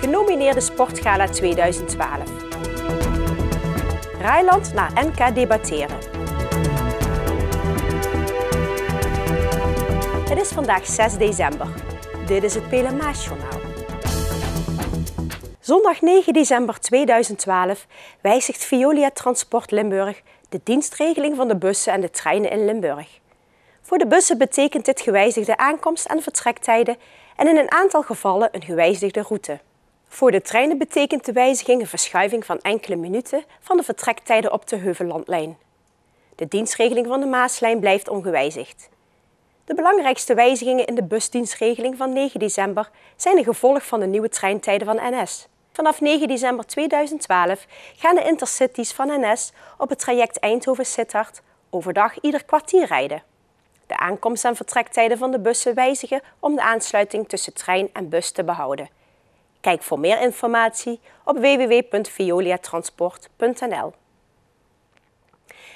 genomineerde Sportgala 2012. Rijland naar NK debatteren. Het is vandaag 6 december. Dit is het Pelemaasjournaal. Zondag 9 december 2012 wijzigt Veolia Transport Limburg de dienstregeling van de bussen en de treinen in Limburg. Voor de bussen betekent dit gewijzigde aankomst- en vertrektijden en in een aantal gevallen een gewijzigde route. Voor de treinen betekent de wijziging een verschuiving van enkele minuten van de vertrektijden op de Heuvellandlijn. De dienstregeling van de Maaslijn blijft ongewijzigd. De belangrijkste wijzigingen in de busdienstregeling van 9 december zijn een gevolg van de nieuwe treintijden van NS. Vanaf 9 december 2012 gaan de intercities van NS op het traject Eindhoven-Sittard overdag ieder kwartier rijden. De aankomst- en vertrektijden van de bussen wijzigen om de aansluiting tussen trein en bus te behouden. Kijk voor meer informatie op www.veoliatransport.nl.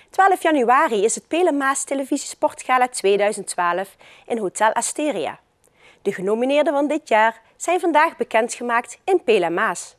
12 januari is het Pelemaas Televisie Sportgala 2012 in Hotel Asteria. De genomineerden van dit jaar zijn vandaag bekendgemaakt in Pelemaas.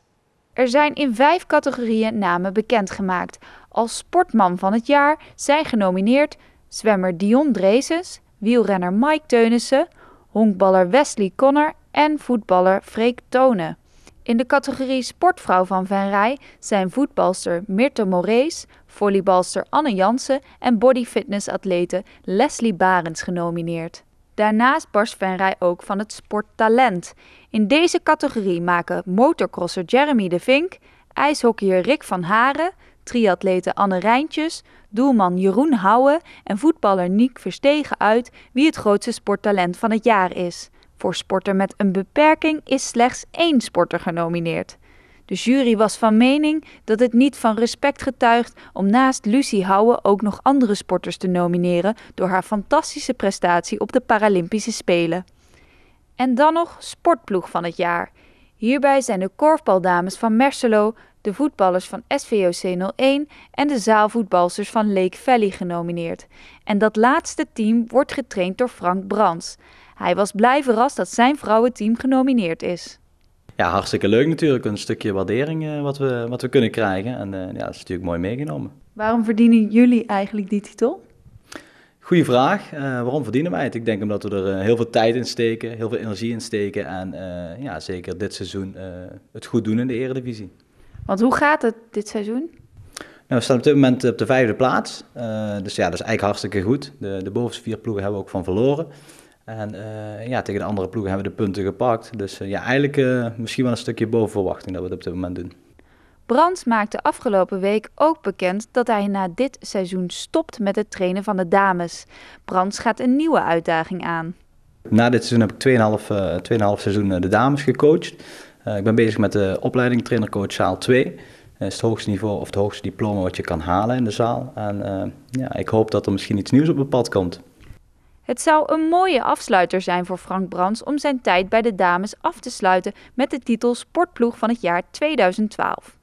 Er zijn in 5 categorieën namen bekendgemaakt. Als sportman van het jaar zijn genomineerd zwemmer Dion Dreeses, wielrenner Mike Teunissen, honkballer Wesley Connor en voetballer Freek Tone. In de categorie sportvrouw van Venray zijn voetbalster Mirte Morees, volleybalster Anne Jansen en bodyfitnessatlete Leslie Barends genomineerd. Daarnaast barst Venray ook van het sporttalent. In deze categorie maken motorcrosser Jeremy de Vink, ijshockeyer Rick van Haren, triatlete Anne Rijntjes, doelman Jeroen Houwe en voetballer Niek Verstegen uit wie het grootste sporttalent van het jaar is. Voor sporter met een beperking is slechts 1 sporter genomineerd. De jury was van mening dat het niet van respect getuigt om naast Lucie Houwe ook nog andere sporters te nomineren door haar fantastische prestatie op de Paralympische Spelen. En dan nog sportploeg van het jaar. Hierbij zijn de korfbaldames van Merselo, de voetballers van SVOC 01 en de zaalvoetbalsters van Lake Valley genomineerd. En dat laatste team wordt getraind door Frank Brands. Hij was blij verrast dat zijn vrouwenteam genomineerd is. Ja, hartstikke leuk natuurlijk. Een stukje waardering wat we kunnen krijgen. En ja, dat is natuurlijk mooi meegenomen. Waarom verdienen jullie eigenlijk die titel? Goeie vraag. Waarom verdienen wij het? Ik denk omdat we er heel veel tijd in steken, heel veel energie in steken. En ja, zeker dit seizoen het goed doen in de Eredivisie. Want hoe gaat het dit seizoen? Nou, we staan op dit moment op de 5e plaats. Dus ja, dat is eigenlijk hartstikke goed. De bovenste 4 ploegen hebben we ook van verloren. En ja, tegen de andere ploegen hebben we de punten gepakt. Dus ja, eigenlijk misschien wel een stukje boven verwachting dat we het op dit moment doen. Brands maakte afgelopen week ook bekend dat hij na dit seizoen stopt met het trainen van de dames. Brands gaat een nieuwe uitdaging aan. Na dit seizoen heb ik 2,5 seizoen de dames gecoacht. Ik ben bezig met de opleiding trainercoach zaal 2. Dat is het hoogste niveau of het hoogste diploma wat je kan halen in de zaal. En ja, ik hoop dat er misschien iets nieuws op het pad komt. Het zou een mooie afsluiter zijn voor Frank Brands om zijn tijd bij de dames af te sluiten met de titel Sportploeg van het jaar 2012.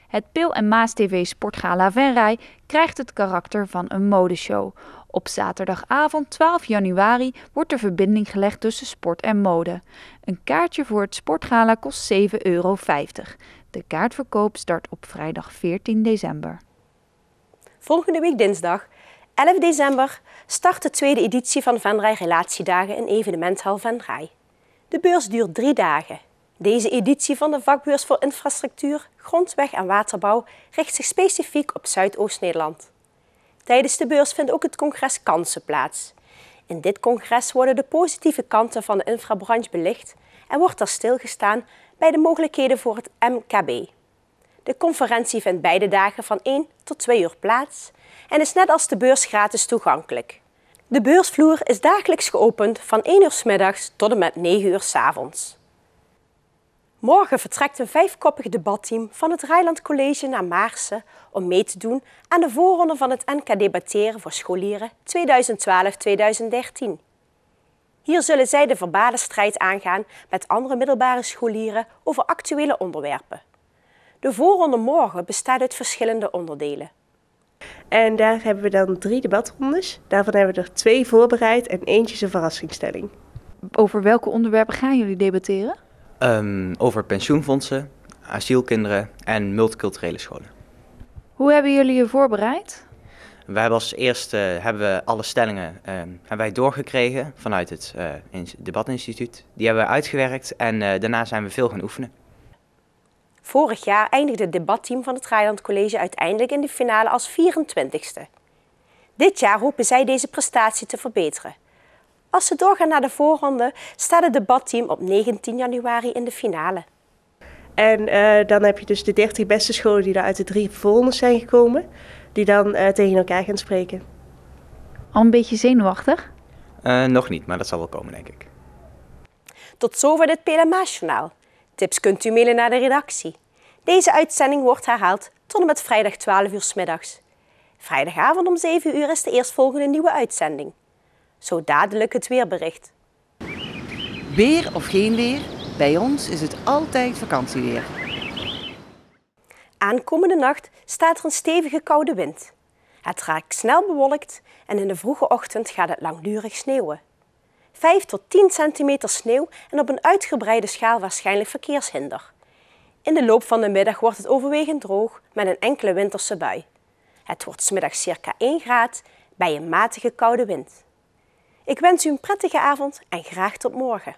Het Peel en Maas TV Sportgala Venray krijgt het karakter van een modeshow. Op zaterdagavond 12 januari wordt de verbinding gelegd tussen sport en mode. Een kaartje voor het sportgala kost €7,50. De kaartverkoop start op vrijdag 14 december. Volgende week dinsdag, 11 december, start de tweede editie van Venray Relatiedagen in evenementhal Venray. De beurs duurt 3 dagen. Deze editie van de vakbeurs voor infrastructuur, grondweg en waterbouw richt zich specifiek op Zuidoost-Nederland. Tijdens de beurs vindt ook het congres Kansen plaats. In dit congres worden de positieve kanten van de infrabranche belicht en wordt er stilgestaan bij de mogelijkheden voor het MKB. De conferentie vindt beide dagen van 1 tot 2 uur plaats en is net als de beurs gratis toegankelijk. De beursvloer is dagelijks geopend van 1 uur 's middags tot en met 9 uur 's avonds. Morgen vertrekt een 5-koppig debatteam van het Rijland College naar Maarsen om mee te doen aan de voorronde van het NK Debatteren voor scholieren 2012-2013. Hier zullen zij de verbale strijd aangaan met andere middelbare scholieren over actuele onderwerpen. De voorronde morgen bestaat uit verschillende onderdelen. En daar hebben we dan 3 debatrondes. Daarvan hebben we er 2 voorbereid en eentje is een verrassingsstelling. Over welke onderwerpen gaan jullie debatteren? Over pensioenfondsen, asielkinderen en multiculturele scholen. Hoe hebben jullie je voorbereid? Wij hebben als eerste hebben we alle stellingen hebben wij doorgekregen vanuit het debatinstituut. Die hebben we uitgewerkt en daarna zijn we veel gaan oefenen. Vorig jaar eindigde het debatteam van het Raailand College uiteindelijk in de finale als 24ste. Dit jaar hopen zij deze prestatie te verbeteren. Als ze doorgaan naar de voorronde, staat het debatteam op 19 januari in de finale. En dan heb je dus de 30 beste scholen die er uit de 3 voorrondes zijn gekomen, die dan tegen elkaar gaan spreken. Al een beetje zenuwachtig? Nog niet, maar dat zal wel komen, denk ik. Tot zover dit PLMA-journaal. Tips kunt u mailen naar de redactie. Deze uitzending wordt herhaald tot en met vrijdag 12 uur 's middags. Vrijdagavond om 7 uur is de eerstvolgende nieuwe uitzending. Zo dadelijk het weerbericht. Weer of geen weer, bij ons is het altijd vakantieweer. Aankomende nacht staat er een stevige koude wind. Het raakt snel bewolkt en in de vroege ochtend gaat het langdurig sneeuwen. 5 tot 10 centimeter sneeuw en op een uitgebreide schaal waarschijnlijk verkeershinder. In de loop van de middag wordt het overwegend droog met een enkele winterse bui. Het wordt 's middags circa 1 graad bij een matige koude wind. Ik wens u een prettige avond en graag tot morgen.